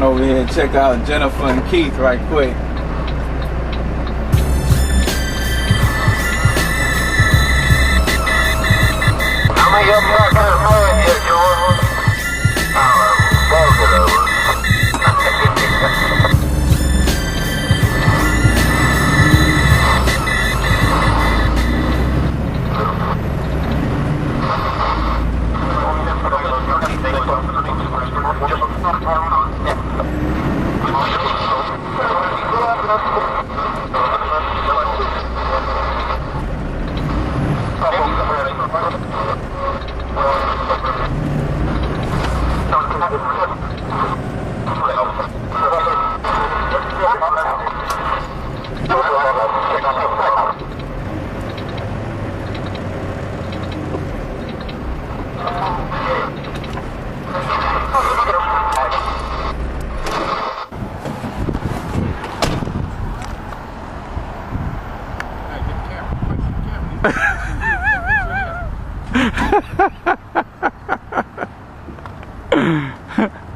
run over here and check out Jennifer and Keith right quick. How many of them got that man yet, George? Both of those.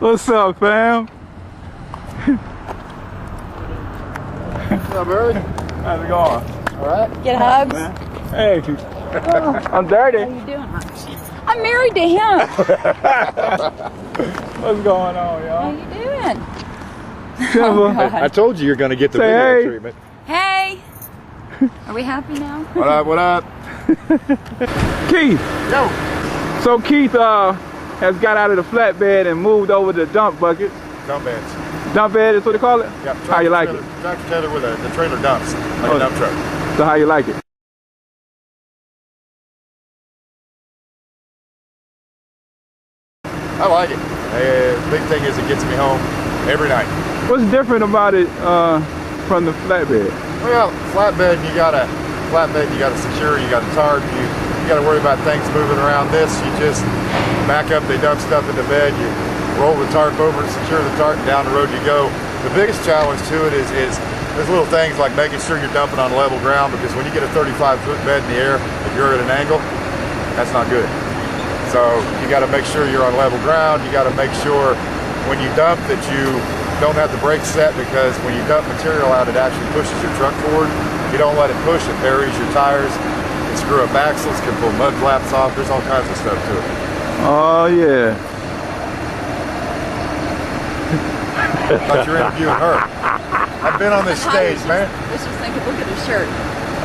What's up, fam? What's up, Barry? How's it going? All right. Get hugs. Hey, I'm dirty. How you doing? I'm married to him. What's going on, How y'all? you doing? Jennifer, I told you you're going to get the Say video hey. treatment. Hey. Are we happy now? What up, what up? Keith. Yo. So Keith has got out of the flatbed and moved over to the dump bucket. Dump beds. Dump bed is what they call it? Yep. How you like it? Tractor trailer with the trailer dumps, like Oh. a dump truck. So how you like it? I like it. Big thing is it gets me home every night. What's different about it from the flatbed? Well, flatbed, you got to secure, you got to tarp, you got to worry about things moving around. This, you just back up, they dump stuff in the bed, you roll the tarp over and secure the tarp, and down the road you go. The biggest challenge to it is there's little things like making sure you're dumping on level ground, because when you get a 35-foot bed in the air, if you're at an angle, that's not good. So you got to make sure you're on level ground. You got to make sure when you dump that you don't have the brakes set, because when you dump material out, it actually pushes your truck forward. If you don't let it push, it buries your tires, can screw up axles, can pull mud flaps off. There's all kinds of stuff to it. Oh yeah. Thought you were interviewing her. I've been on this stage, man. Let's just think, look at his shirt.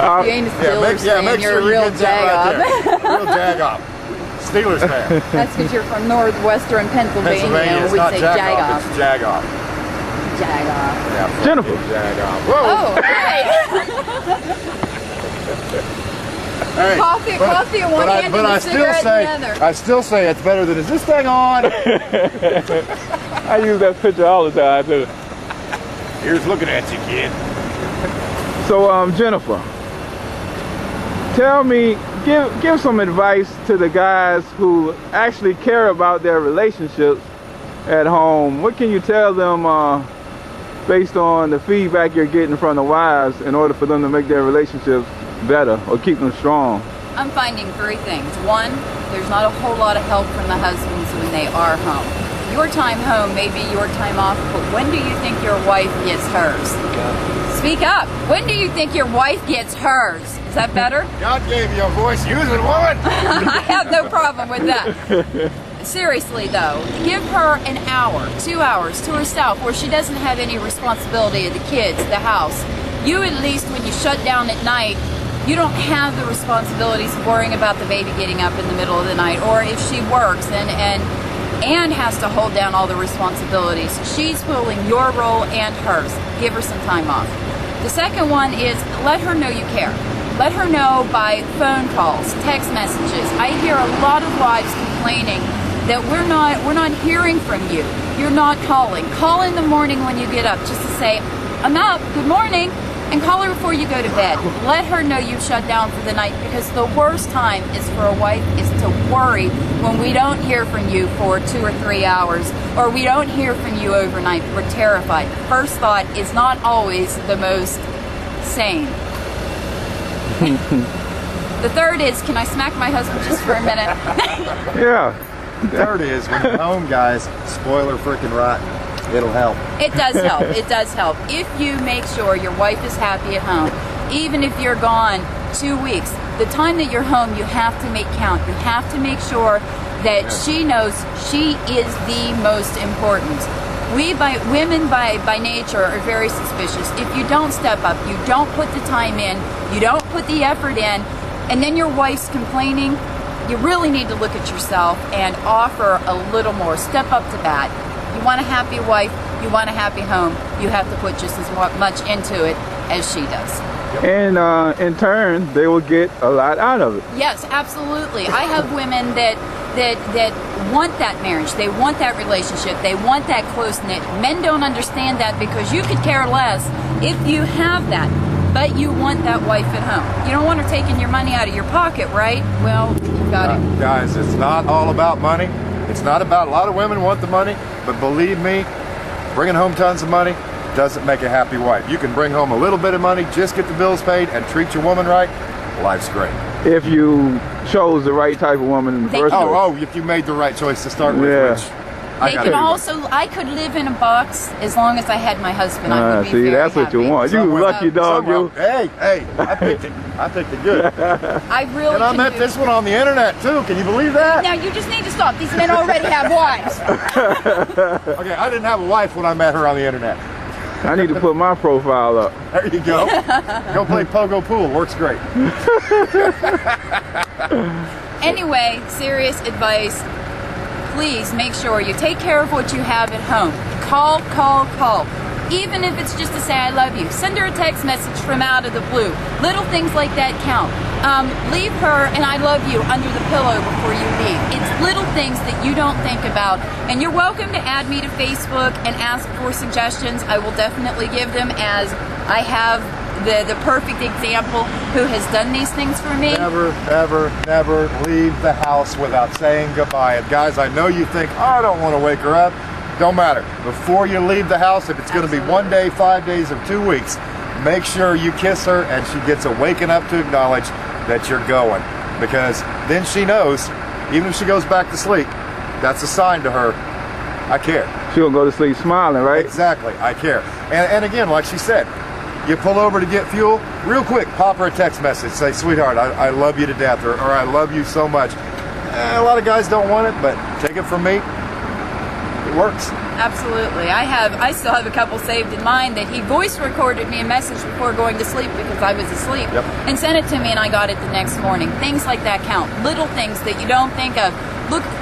Uh, You ain't a Yeah, Steelers fan, make you're sure a you real get that right jag-off. there. Real jag-off. Steelers fan. That's because you're from northwestern Pennsylvania. Pennsylvania, it's We not say jag-off, jag-off. it's jag-off. Jag-off. Yeah, fuck Jennifer. you, jag-off. Whoa! Oh, hey. Hey, Coffee in one hand and a cigarette in the other. I still say it's better than, is this thing on? I use that picture all the time too. Here's looking at you, kid. So Jennifer, tell me, give some advice to the guys who actually care about their relationships at home. What can you tell them based on the feedback you're getting from the wives in order for them to make their relationships better or keep them strong? I'm finding three things. One, there's not a whole lot of help from the husbands when they are home. Your time home may be your time off, but when do you think your wife gets hers? Speak up. When do you think your wife gets hers? Is that better? God gave you a voice, use it, woman! I have no problem with that. Seriously though, give her an hour, 2 hours to herself where she doesn't have any responsibility of the kids, the house. You at least, when you shut down at night, you don't have the responsibilities of worrying about the baby getting up in the middle of the night, or if she works and has to hold down all the responsibilities. She's pulling your role and hers. Give her some time off. The second one is let her know you care. Let her know by phone calls, text messages. I hear a lot of wives complaining that we're not hearing from you. You're not calling. Call in the morning when you get up just to say, I'm up, good morning, and call her before you go to bed. Let her know you've shut down for the night, because the worst time is for a wife is to worry when we don't hear from you for 2 or 3 hours, or we don't hear from you overnight. We're terrified. The first thought is not always the most sane. The third is, can I smack my husband just for a minute? Yeah. The third is, when you're home, guys, spoiler freaking rotten. It'll help. It does help. It does help. If you make sure your wife is happy at home, even if you're gone 2 weeks, the time that you're home, you have to make count. You have to make sure that she knows she is the most important. Women by nature are very suspicious. If you don't step up, you don't put the time in, you don't put the effort in, and then your wife's complaining, you really need to look at yourself and offer a little more. Step up to bat. You want a happy wife, you want a happy home, you have to put just as much into it as she does. And in turn, they will get a lot out of it. Yes, absolutely. I have women that want that marriage, they want that relationship, they want that close-knit. Men don't understand that because you could care less if you have that, but you want that wife at home. You don't want her taking your money out of your pocket, right? Well, you got it. Guys, it's not all about money. It's not about, a lot of women want the money, but believe me, bringing home tons of money doesn't make a happy wife. You can bring home a little bit of money, just get the bills paid, and treat your woman right. Life's great. If you chose the right type of woman in the first place. Oh, if you made the right choice to start with, Yeah. which They can also, I could live in a box as long as I had my husband. I would be see, very that's what you happy. want. You Somewhere- lucky dog, you. Hey, I picked it. I picked it good. I really And I can met do- this one on the internet too. Can you believe that? Now you just need to stop. These men already have wives. Okay, I didn't have a wife when I met her on the internet. I need to put my profile up. There you go. Go play pogo pool. Works great. Anyway, serious advice. Please make sure you take care of what you have at home. Call. Even if it's just to say I love you. Send her a text message from out of the blue. Little things like that count. Leave her and I love you under the pillow before you leave. It's little things that you don't think about. And you're welcome to add me to Facebook and ask for suggestions. I will definitely give them, as I have the perfect example who has done these things for me. Never, ever, never leave the house without saying goodbye. And guys, I know you think, oh, I don't want to wake her up. Don't matter. Before you leave the house, if it's going to be 1 day, 5 days, or 2 weeks, make sure you kiss her and she gets a waking up to acknowledge that you're going. Because then she knows, even if she goes back to sleep, that's a sign to her, I care. She'll go to sleep smiling, right? Exactly, I care. And again, like she said, you pull over to get fuel, real quick, pop her a text message. Say, sweetheart, I love you to death, or I love you so much. A lot of guys don't want it, but take it from me, it works. Absolutely. I still have a couple saved in mind that he voice recorded me a message before going to sleep because I was asleep, Yep. and sent it to me, and I got it the next morning. Things like that count. Little things that you don't think of.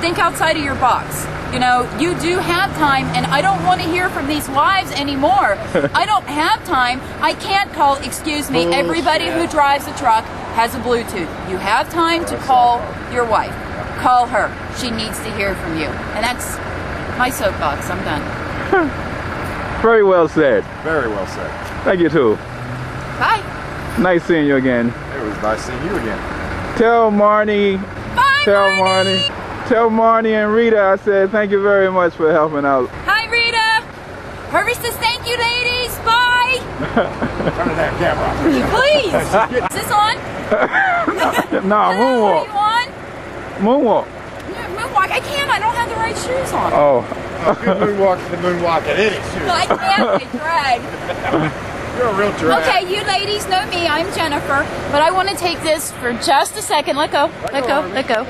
Think outside of your box. You know, you do have time, and I don't want to hear from these wives anymore. I don't have time. I can't call, excuse me, everybody who drives a truck has a Bluetooth. You have time to call your wife. Call her. She needs to hear from you. And that's my soapbox. I'm done. Very well said. Very well said. Thank you, too. Bye. Nice seeing you again. It was nice seeing you again. Tell Marnie, Bye, tell Marnie. Marnie, tell Marnie and Rita I said thank you very much for helping out. Hi, Rita. Herbie says thank you, ladies. Bye. Turn that camera off. Please. Is this on? Nah, Hello, moonwalk. are you on? Moonwalk. Yeah, moonwalk. I can't. I don't have the right shoes on. Oh, Good moonwalk to the moonwalk at any shoot. I can't. They drag. You're a real drag. Okay, you ladies know me. I'm Jennifer. But I want to take this for just a second. Let go. Let go. Let go.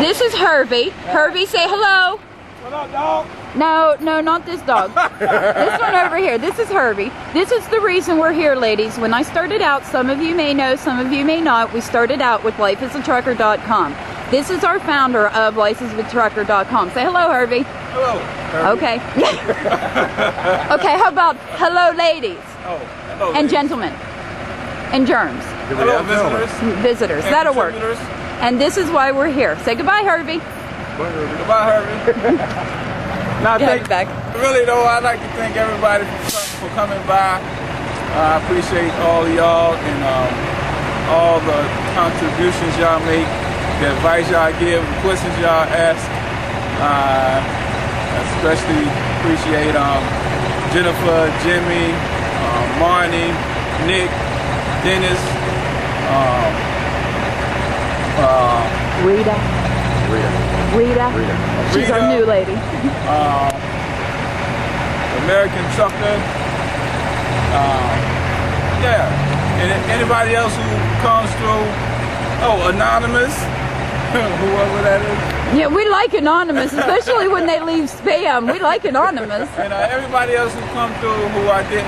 This is Herbie. Herbie, say hello. what up, dog? No, not this dog. This one over here. This is Herbie. This is the reason we're here, ladies. When I started out, some of you may know, some of you may not, we started out with lifeisatrucker.com. This is our founder of licensewithtrucker.com. Say hello, Herbie. Hello. Okay. Okay, how about hello, ladies Oh, hello. and gentlemen and germs, Do we Hello, have gentlemen? visitors. visitors. That'll work. And this is why we're here. Say goodbye, Herbie. Goodbye, Herbie. Now, Yeah, back. Really though, I'd like to thank everybody for coming by. I appreciate all of y'all and all the contributions y'all make, the advice y'all give, the questions y'all ask. Especially appreciate Jennifer, Jimmy, Marnie, Nick, Dennis, Rita. Rita. Rita. She's our Rita. new lady. American Trucker. Yeah. And anybody else who comes through. Oh, Anonymous. Whoever that is. Yeah, we like anonymous, especially when they leave spam. We like anonymous. And everybody else who come through who I didn't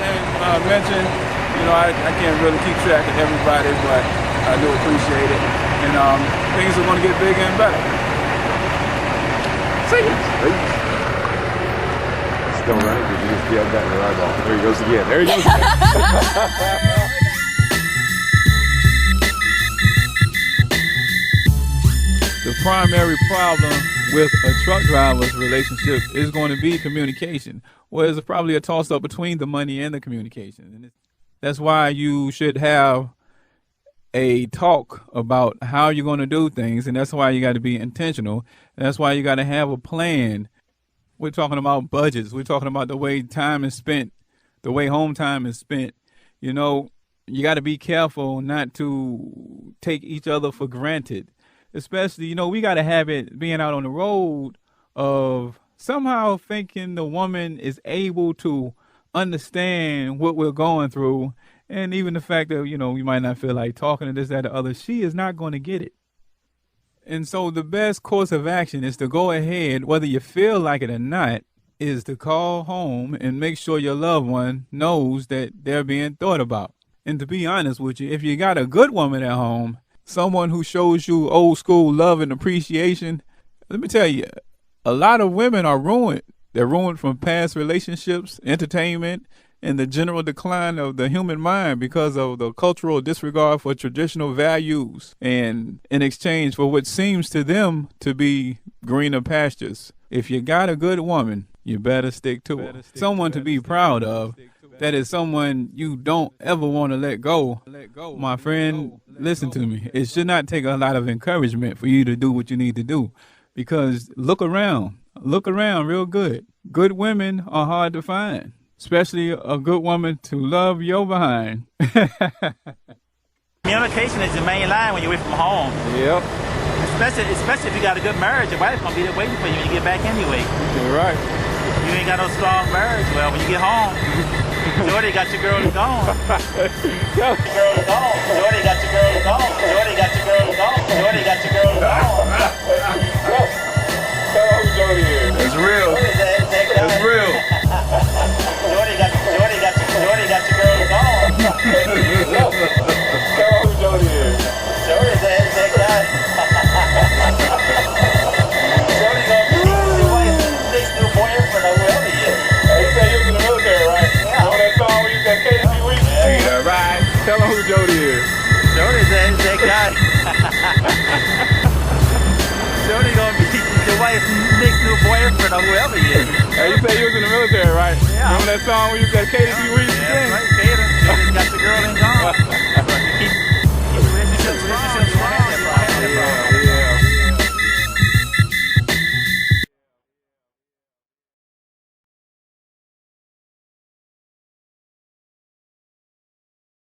mention, I can't really keep track of everybody, but I do appreciate it. And things are going to get bigger and better. See ya. Still running? Did you just get that in the eyeball? There he goes again. There he goes again. The primary problem with a truck driver's relationship is going to be communication. Well, it's probably a toss-up between the money and the communication. And that's why you should have a talk about how you're going to do things, and that's why you got to be intentional. And that's why you got to have a plan. We're talking about budgets. We're talking about the way time is spent, the way home time is spent. You got to be careful not to take each other for granted. Especially, we got a habit being out on the road of somehow thinking the woman is able to understand what we're going through. And even the fact that, we might not feel like talking to this, that, or other, she is not going to get it. And so the best course of action is to go ahead, whether you feel like it or not, is to call home and make sure your loved one knows that they're being thought about. And to be honest with you, if you got a good woman at home, someone who shows you old school love and appreciation, let me tell you, a lot of women are ruined. They're ruined from past relationships, entertainment, and the general decline of the human mind because of the cultural disregard for traditional values and in exchange for what seems to them to be greener pastures. If you got a good woman, you better stick to her. Someone to be proud of. That is someone you don't ever want to let go. My friend, listen to me. It should not take a lot of encouragement for you to do what you need to do, because look around real good. Good women are hard to find, especially a good woman to love your behind. Communication is the main line when you're away from home. Yep, Especially if you got a good marriage, your wife's gonna be there waiting for you when you get back anyway. you're right. You ain't got no strong marriage. Well, when you get home, Jordy got your girl gone. Girl gone. Jordy got your girl gone. Jordy got your girl gone. Jordy got your girl gone. Tell her who Jody is. It's real. It's real. Jordy got your girl gone. Tell her who Jody is. Jordy's that guy. Jordy gonna be your wife's next new boyfriend or whoever he is. You said you was in the military, right? Yeah. You know that song where you said KC Week? Yeah, right. Tell her who Jody is. Jordy's that guy. Jody gonna be your wife's next new boyfriend or whoever he is. Hey, you said you was in the military, right? Yeah. Remember that song where you said KC Week? Yeah, right, Kaden. Jody's got your girl and gone. So you keep the relationship strong.